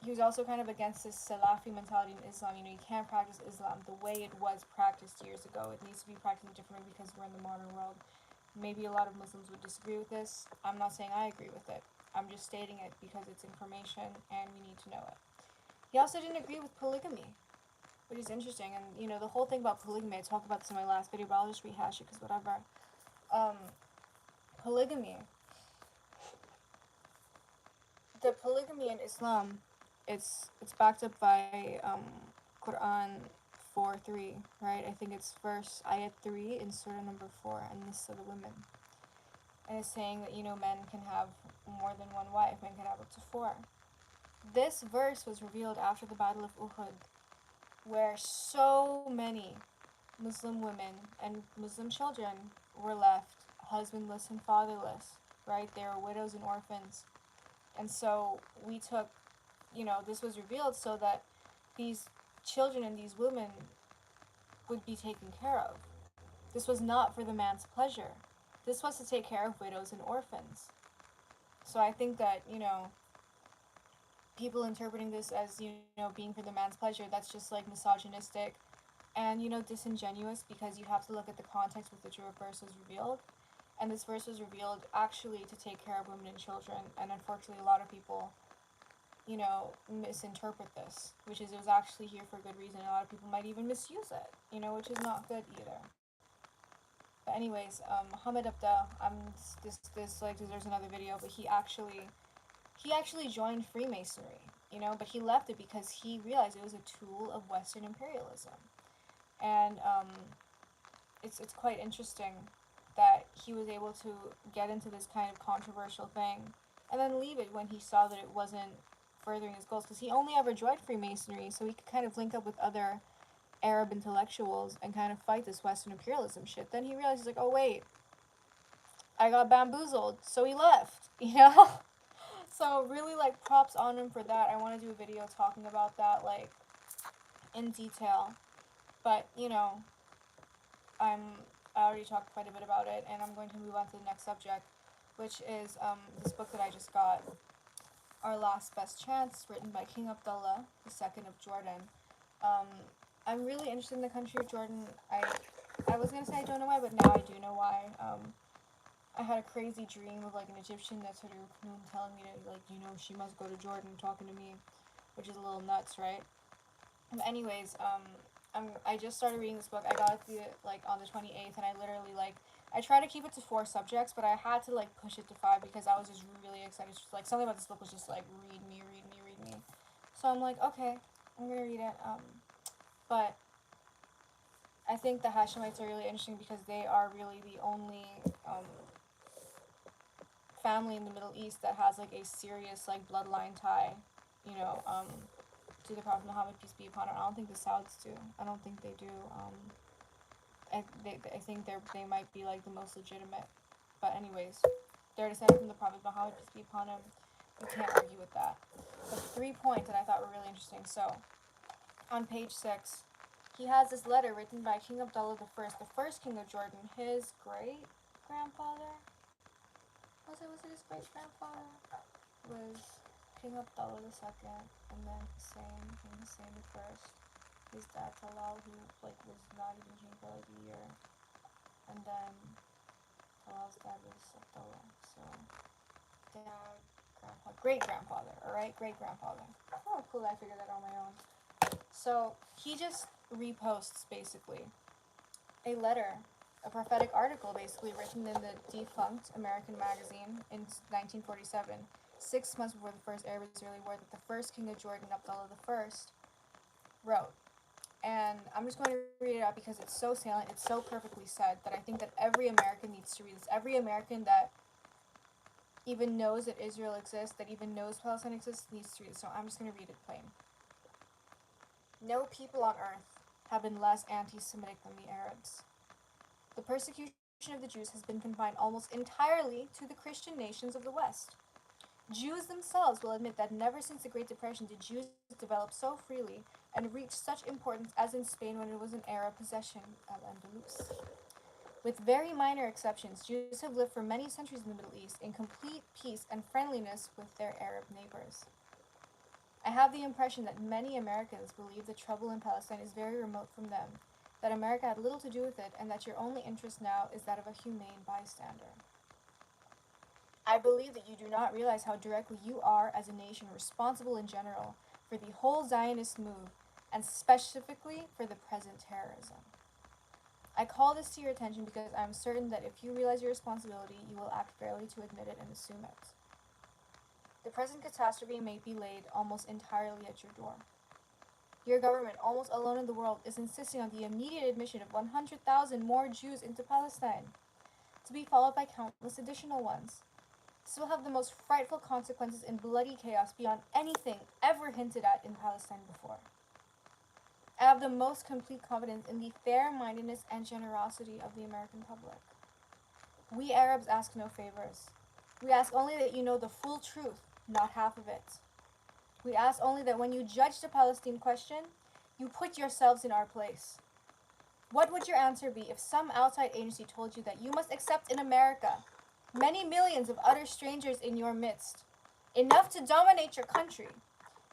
Speaker 1: he was also kind of against this Salafi mentality in Islam. You can't practice Islam the way it was practiced years ago. It needs to be practiced differently because we're in the modern world. Maybe a lot of Muslims would disagree with this. I'm not saying I agree with it. I'm just stating it because it's information and we need to know it. He also didn't agree with polygamy, which is interesting. And, the whole thing about polygamy, I talked about this in my last video, but I'll just rehash it because whatever. Polygamy. The polygamy in Islam, it's backed up by Quran 4:3, right? I think it's verse ayat 3 in surah number 4, and this is the women. And it's saying that, men can have more than one wife, men can have up to 4. This verse was revealed after the Battle of Uhud, where so many Muslim women and Muslim children were left husbandless and fatherless, right? They were widows and orphans. And so we took, this was revealed so that these children and these women would be taken care of. This was not for the man's pleasure. This was to take care of widows and orphans. So I think that, people interpreting this as, being for the man's pleasure, that's just like misogynistic and, disingenuous, because you have to look at the context with which a verse was revealed. And this verse was revealed actually to take care of women and children. And unfortunately, a lot of people, misinterpret this, which is it was actually here for good reason. A lot of people might even misuse it, which is not good either. But anyways, Muhammad Abda, this like deserves another video, but he actually joined Freemasonry, but he left it because he realized it was a tool of Western imperialism. And it's quite interesting that he was able to get into this kind of controversial thing and then leave it when he saw that it wasn't furthering his goals, because he only ever joined Freemasonry so he could kind of link up with other Arab intellectuals and kind of fight this Western imperialism shit. Then he realized, he's like, oh wait, I got bamboozled, so he left, So really, like, props on him for that. I want to do a video talking about that, like, in detail. But, I already talked quite a bit about it, and I'm going to move on to the next subject, which is this book that I just got, Our Last Best Chance, written by King Abdullah II of Jordan. I'm really interested in the country of Jordan. I was going to say I don't know why, but now I do know why. I had a crazy dream of, like, an Egyptian Netzharu Khnum telling me to, like, she must go to Jordan, talking to me, which is a little nuts, right? But anyways, I just started reading this book. I got it, on the 28th, and I literally, I try to keep it to 4 subjects, but I had to, push it to 5 because I was just really excited. Just, something about this book was just, read me. So I'm like, okay, I'm gonna read it, but I think the Hashemites are really interesting because they are really the only, family in the Middle East that has, a serious, bloodline tie, to the Prophet Muhammad, peace be upon him. I don't think the Sauds do. I don't think they do. I think they might be, the most legitimate. But anyways, they're descended from the Prophet Muhammad, peace be upon him. You can't argue with that. But 3 points that I thought were really interesting. So, on page 6, he has this letter written by King Abdullah I, the first king of Jordan, his great-grandfather? Was it his great-grandfather? Was King Abdullah II, and then King Hussein I, his dad Talal, who, was not even king for, a year, and then Talal's dad was Abdullah, so, dad, grandpa, great-grandfather, alright, great-grandfather. Oh, cool, I figured that on my own. So, he just reposts, basically, a letter, a prophetic article, basically, written in the defunct American magazine in 1947, 6 months before the first Arab-Israeli war, that the first king of Jordan, Abdullah I, wrote. And I'm just going to read it out because it's so salient, it's so perfectly said that I think that every American needs to read this. Every American that even knows that Israel exists, that even knows Palestine exists, needs to read it. So I'm just going to read it plain. No people on earth have been less anti-Semitic than the Arabs. The persecution of the Jews has been confined almost entirely to the Christian nations of the West. Jews themselves will admit that never since the Great Depression did Jews develop so freely and reach such importance as in Spain when it was an Arab possession, Al-Andalus. With very minor exceptions, Jews have lived for many centuries in the Middle East in complete peace and friendliness with their Arab neighbors. I have the impression that many Americans believe the trouble in Palestine is very remote from them, that America had little to do with it, and that your only interest now is that of a humane bystander. I believe that you do not realize how directly you are, as a nation, responsible in general for the whole Zionist move, and specifically for the present terrorism. I call this to your attention because I am certain that if you realize your responsibility, you will act fairly to admit it and assume it. The present catastrophe may be laid almost entirely at your door. Your government, almost alone in the world, is insisting on the immediate admission of 100,000 more Jews into Palestine, to be followed by countless additional ones. This will have the most frightful consequences in bloody chaos beyond anything ever hinted at in Palestine before. I have the most complete confidence in the fair-mindedness and generosity of the American public. We Arabs ask no favors. We ask only that you know the full truth, not half of it. We ask only that when you judge the Palestine question, you put yourselves in our place. What would your answer be if some outside agency told you that you must accept in America many millions of utter strangers in your midst, enough to dominate your country,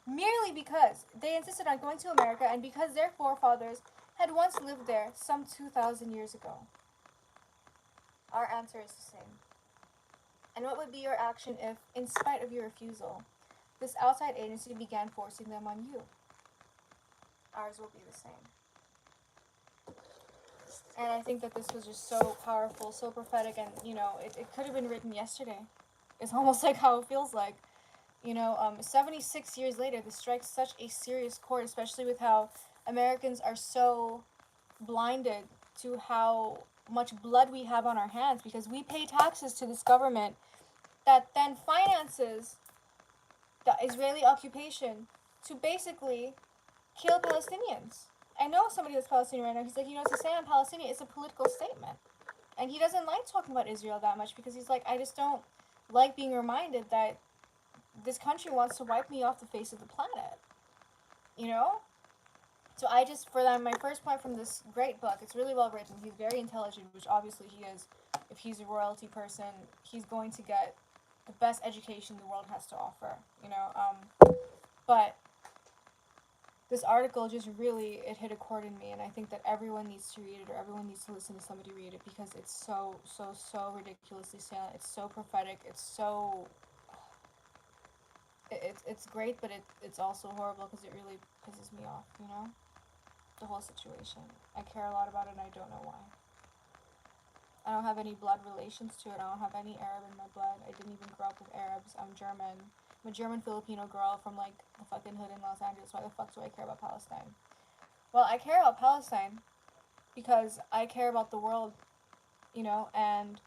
Speaker 1: merely because they insisted on going to America and because their forefathers had once lived there some 2,000 years ago? Our answer is the same. And what would be your action if, in spite of your refusal, this outside agency began forcing them on you? Ours will be the same. And I think that this was just so powerful, so prophetic, and, it could have been written yesterday. It's almost like how it feels like. 76 years later, this strikes such a serious chord, especially with how Americans are so blinded to how much blood we have on our hands because we pay taxes to this government that then finances the Israeli occupation to basically kill Palestinians. I know somebody that's Palestinian right now. He's like, to say I'm Palestinian, it's a political statement. And he doesn't like talking about Israel that much because he's like, I just don't like being reminded that this country wants to wipe me off the face of the planet. So for that, my first point from this great book, it's really well written. He's very intelligent, which obviously he is. If he's a royalty person, he's going to get the best education the world has to offer, but this article just really, it hit a chord in me, and I think that everyone needs to read it, or everyone needs to listen to somebody read it, because it's so ridiculously salient. It's so prophetic. It's so, it's great, but it's also horrible because it really pisses me off, the whole situation. I care a lot about it, and I don't know why. I don't have any blood relations to it. I don't have any Arab in my blood. I didn't even grow up with Arabs. I'm German. I'm a German Filipino girl from the fucking hood in Los Angeles. Why the fuck do I care about Palestine? Well, I care about Palestine because I care about the world, and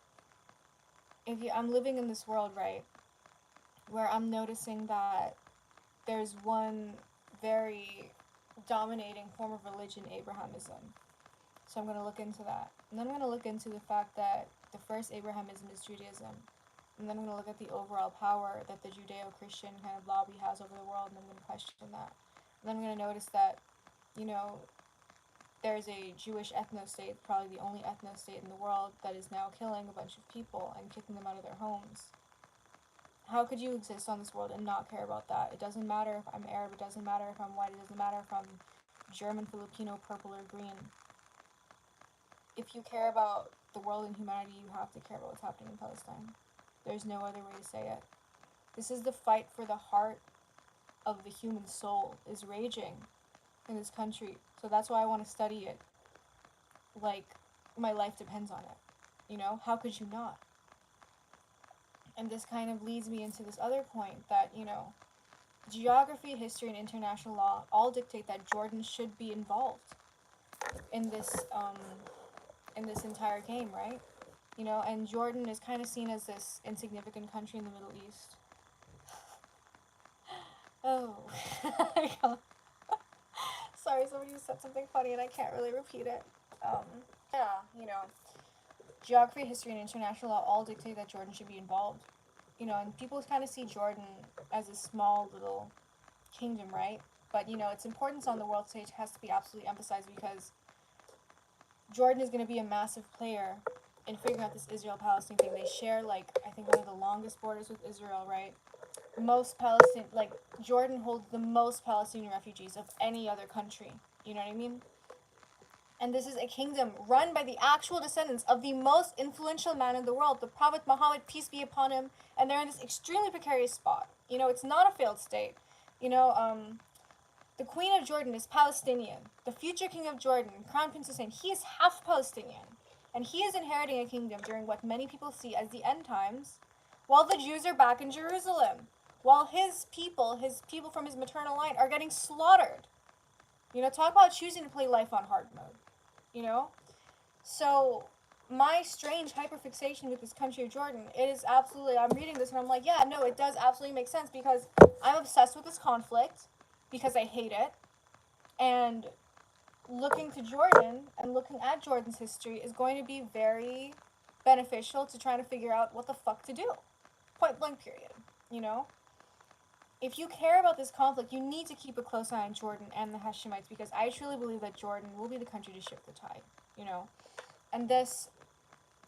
Speaker 1: I'm living in this world, right, where I'm noticing that there's one very dominating form of religion, Abrahamism. So I'm going to look into that. And then I'm going to look into the fact that the first Abrahamism is Judaism. And then I'm going to look at the overall power that the Judeo-Christian kind of lobby has over the world, and I'm going to question that. And then I'm going to notice that, there's a Jewish ethno-state, probably the only ethno-state in the world, that is now killing a bunch of people and kicking them out of their homes. How could you exist on this world and not care about that? It doesn't matter if I'm Arab, it doesn't matter if I'm white, it doesn't matter if I'm German, Filipino, purple, or green. If you care about the world and humanity, you have to care about what's happening in Palestine. There's no other way to say it. This is the fight for the heart of the human soul is raging in this country. So that's why I want to study it. Like, my life depends on it. How could you not? And this kind of leads me into this other point that, geography, history, and international law all dictate that Jordan should be involved in this entire game, right? And Jordan is kind of seen as this insignificant country in the Middle East. Oh, sorry, somebody said something funny and I can't really repeat it. Um, yeah, geography, history, and international law all dictate that Jordan should be involved. And people kind of see Jordan as a small little kingdom, right? But its importance on the world stage has to be absolutely emphasized because Jordan is going to be a massive player in figuring out this Israel-Palestine thing. They share, like, I think one of the longest borders with Israel, right? Jordan holds the most Palestinian refugees of any other country. You know what I mean? And this is a kingdom run by the actual descendants of the most influential man in the world, the Prophet Muhammad, peace be upon him. And they're in this extremely precarious spot. It's not a failed state. The Queen of Jordan is Palestinian. The future King of Jordan, Crown Prince Hussein, he is half Palestinian. And he is inheriting a kingdom during what many people see as the end times, while the Jews are back in Jerusalem. While his people from his maternal line, are getting slaughtered. Talk about choosing to play life on hard mode. So my strange hyperfixation with this country of Jordan, it is absolutely, I'm reading this and I'm like, yeah, no, it does absolutely make sense because I'm obsessed with this conflict because I hate it. And looking to Jordan and looking at Jordan's history is going to be very beneficial to trying to figure out what the fuck to do. Point blank period. If you care about this conflict, you need to keep a close eye on Jordan and the Hashemites because I truly believe that Jordan will be the country to shift the tide, And this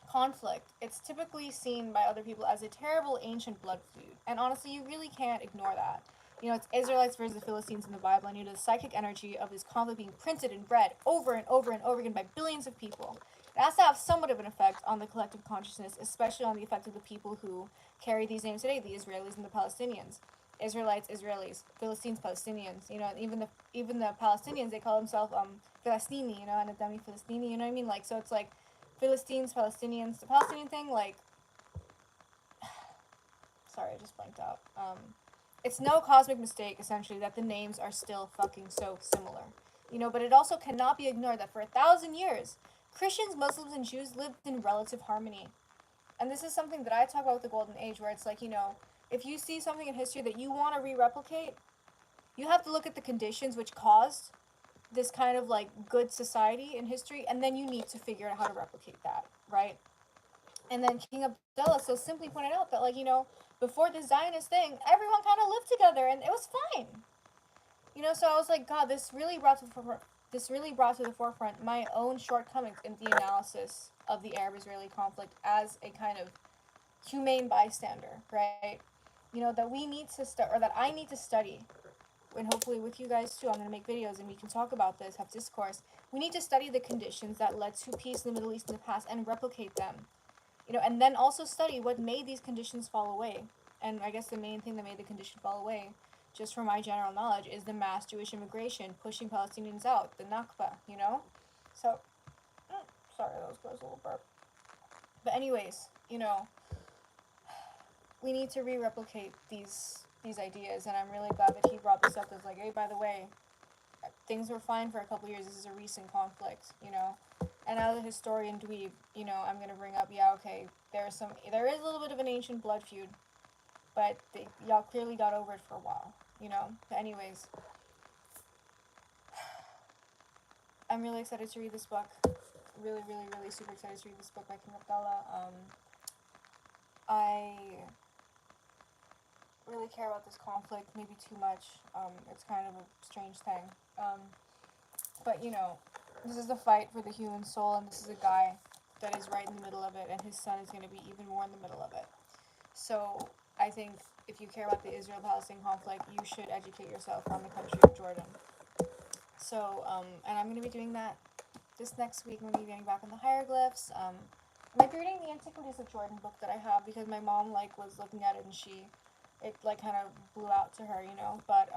Speaker 1: conflict, it's typically seen by other people as a terrible ancient blood feud. And honestly, you really can't ignore that. It's Israelites versus the Philistines in the Bible, and the psychic energy of this conflict being printed and read over and over and over again by billions of people. It has to have somewhat of an effect on the collective consciousness, especially on the effect of the people who carry these names today, the Israelis and the Palestinians. Israelites, Israelis, Philistines, Palestinians, and even the Palestinians, they call themselves Philistini, and Adami Philistini, you know what I mean? Like, so it's like Philistines, Palestinians, the Palestinian thing, like, sorry, I just blanked out. It's no cosmic mistake, essentially, that the names are still fucking so similar, but it also cannot be ignored that for 1,000 years, Christians, Muslims, and Jews lived in relative harmony. And this is something that I talk about with the Golden Age, where it's like, if you see something in history that you want to re-replicate, you have to look at the conditions which caused this kind of, like, good society in history, and then you need to figure out how to replicate that, right? And then King Abdullah so simply pointed out that, like, before the Zionist thing, everyone kind of lived together, and it was fine. So I was like, God, this really brought to the forefront my own shortcomings in the analysis of the Arab-Israeli conflict as a kind of humane bystander, right? That we need to or that I need to study, and hopefully with you guys too, I'm going to make videos and we can talk about this, have discourse. We need to study the conditions that led to peace in the Middle East in the past and replicate them, and then also study what made these conditions fall away. And I guess the main thing that made the condition fall away, just from my general knowledge, is the mass Jewish immigration pushing Palestinians out, the Nakba, So, sorry, that was close, a little burp. But anyways, we need to re-replicate these ideas, and I'm really glad that he brought this up as like, hey, by the way, things were fine for a couple years, this is a recent conflict, and as a historian dweeb, I'm going to bring up, yeah, okay, there is a little bit of an ancient blood feud, but y'all clearly got over it for a while, but anyways, I'm really excited to read this book, really, really, really super excited to read this book by King Abdullah. I really care about this conflict, maybe too much. It's kind of a strange thing. But this is the fight for the human soul, and this is a guy that is right in the middle of it, and his son is going to be even more in the middle of it. So I think if you care about the Israel-Palestine conflict, you should educate yourself on the country of Jordan. So, and I'm going to be doing that this next week. I'm going to be getting back on the hieroglyphs. I might be reading the Antiquities of Jordan book that I have, because my mom, like, was looking at it, and it like kind of blew out to her, but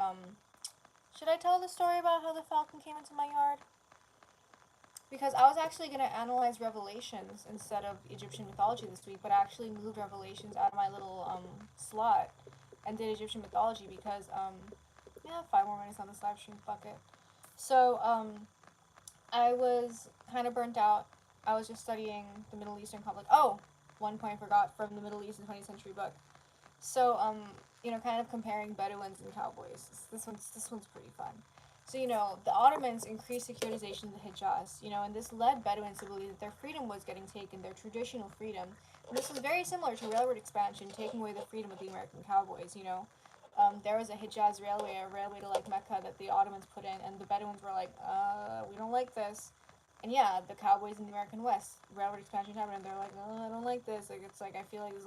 Speaker 1: should I tell the story about how the falcon came into my yard? Because I was actually going to analyze Revelations instead of Egyptian mythology this week, but I actually moved Revelations out of my little slot and did Egyptian mythology because, yeah, 5 more minutes on this live stream, fuck it. So, I was kind of burnt out. I was just studying the Middle Eastern conflict. Oh, one point I forgot from the Middle East and 20th century book. So, kind of comparing Bedouins and cowboys. This one's pretty fun. So, the Ottomans increased securitization of the Hijaz, and this led Bedouins to believe that their freedom was getting taken, their traditional freedom. And this was very similar to railroad expansion, taking away the freedom of the American cowboys. There was a Hijaz railway, a railway to like Mecca that the Ottomans put in, and the Bedouins were like, we don't like this. And yeah, the cowboys in the American West, railroad expansion happened, and they're like, I don't like this. Like, it's like, I feel like it's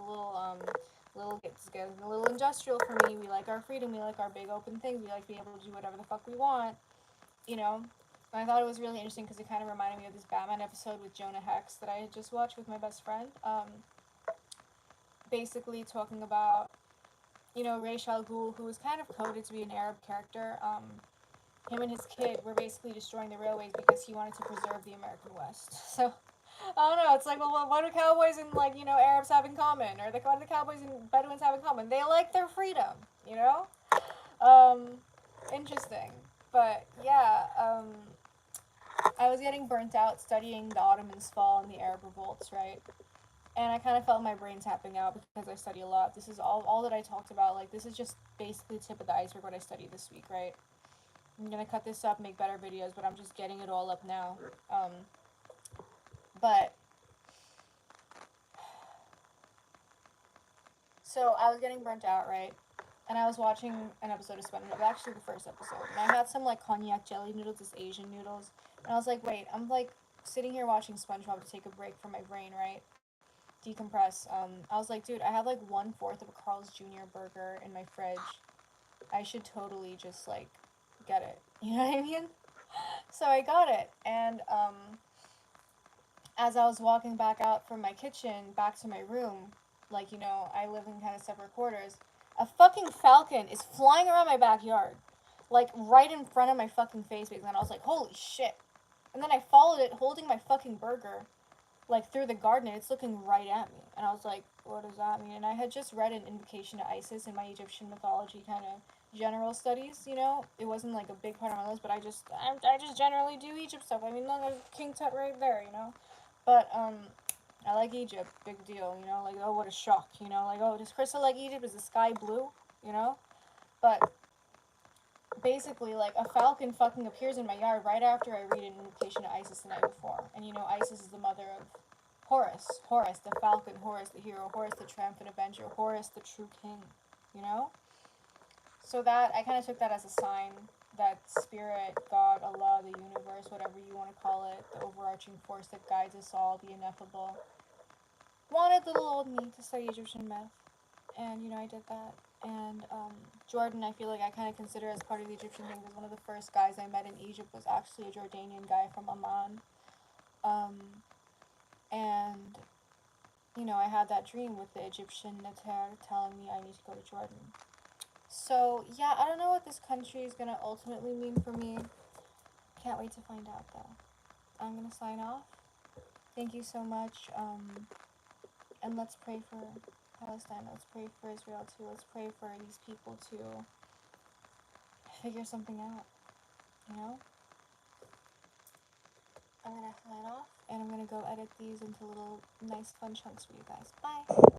Speaker 1: it's getting a little industrial for me. We like our freedom, we like our big open things, we like being able to do whatever the fuck we want, And I thought it was really interesting because it kind of reminded me of this Batman episode with Jonah Hex that I had just watched with my best friend. Basically talking about, Ra's al Ghul, who was kind of coded to be an Arab character. Him and his kid were basically destroying the railways because he wanted to preserve the American West. So, I don't know, it's like, well, what do cowboys and, Arabs have in common? Or what do the cowboys and Bedouins have in common? They like their freedom, Interesting. But, yeah, I was getting burnt out studying the Ottomans' fall and the Arab revolts, right? And I kind of felt my brain tapping out because I study a lot. This is all that I talked about. Like, this is just basically tip of the iceberg what I studied this week, right? I'm gonna cut this up, make better videos, but I'm just getting it all up now. But so I was getting burnt out, right? And I was watching an episode of SpongeBob, actually the first episode, and I had some like cognac jelly noodles, this Asian noodles, and I was like, wait, I'm like sitting here watching SpongeBob to take a break from my brain, right? Decompress. I was like, dude, I have like 1/4 of a Carl's Jr. burger in my fridge. I should totally just like get it. You know what I mean? So I got it, and as I was walking back out from my kitchen back to my room, like, I live in kind of separate quarters, a fucking falcon is flying around my backyard, like right in front of my fucking face, and I was like, holy shit. And then I followed it holding my fucking burger, like through the garden, and it's looking right at me. And I was like, what does that mean? And I had just read an invocation to Isis in my Egyptian mythology kind of general studies, It wasn't like a big part of my list, but I just generally do Egypt stuff. I mean, look, there's King Tut right there. But, I like Egypt, big deal, like, oh, what a shock, like, oh, does Krista like Egypt? Is the sky blue? But, basically, like, a falcon fucking appears in my yard right after I read an invocation to Isis the night before. And, Isis is the mother of Horus, the falcon, Horus the hero, Horus the triumphant avenger, Horus the true king, So that, I kind of took that as a sign that spirit, God, Allah, the universe, whatever you want to call it, the overarching force that guides us all, the ineffable, wanted little old me to study Egyptian myth. And, I did that. And, Jordan, I feel like I kind of consider as part of the Egyptian thing, because one of the first guys I met in Egypt was actually a Jordanian guy from Amman. And, I had that dream with the Egyptian Neter telling me I need to go to Jordan. So, yeah, I don't know what this country is going to ultimately mean for me. Can't wait to find out, though. I'm going to sign off. Thank you so much. And let's pray for Palestine. Let's pray for Israel, too. Let's pray for these people to figure something out, I'm going to sign off, and I'm going to go edit these into little nice fun chunks for you guys. Bye!